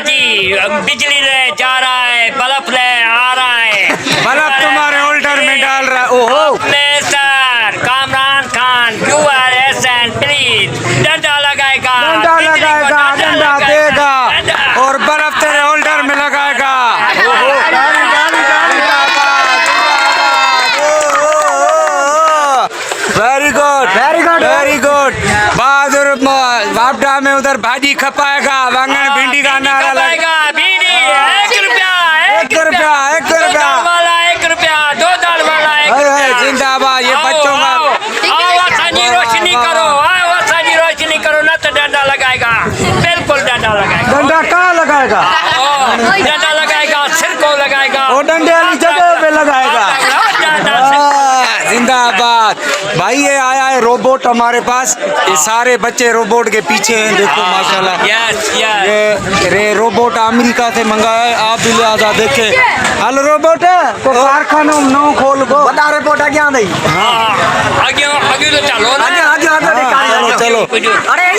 जी बिजली ले जा रहा है, बल्ब ले आ रहा है, बल्ब तुम्हारे होल्डर में डाल रहा। ओहो sir Kamran Khan QRSN please डंडा लगाएगा, डंडा बिजली को लगाएगा, डंडा देगा डंडा। और बर्फ तेरे होल्डर में लगाएगा। Very good, very good, very good. बहादुर वापडा में उधर भाजी खपाएगा, वांगन भिंडी का नारा लगाएगा, भिंडी 1 रुपया, 1 रुपया, 1 दो रुपया। दाल वाला 1 रुपया, 2 दाल वाला 1 रुपया। जिंदाबाद। ये आओ, बच्चों का आओ आसानी रोशनी करो, आओ आसानी रोशनी करो, ना तो डंडा लगाएगा, बिल्कुल डंडा लगाएगा। डंडा कहाँ लगाएगा? डंडा लगाएगा, सिर को लगाएगा, वो डंडे वाली जगह पे लगाएगा। डंडा सिर को लगाएगा। जिंदाबाद भाई। ये आया है रोबोट हमारे पास, ये सारे बच्चे रोबोट के पीछे हैं, देखो माशाल्लाह। यस यस ये रोबोट अमेरिका से मंगाया है, आप भी लिहाजा देखे। हेलो रोबोट को कारखाना नो खोल को बता रिपोर्ट क्या नहीं आगे आगे तो चलो ना, आगे आगे आगे हाँ, चलो, चलो। अरे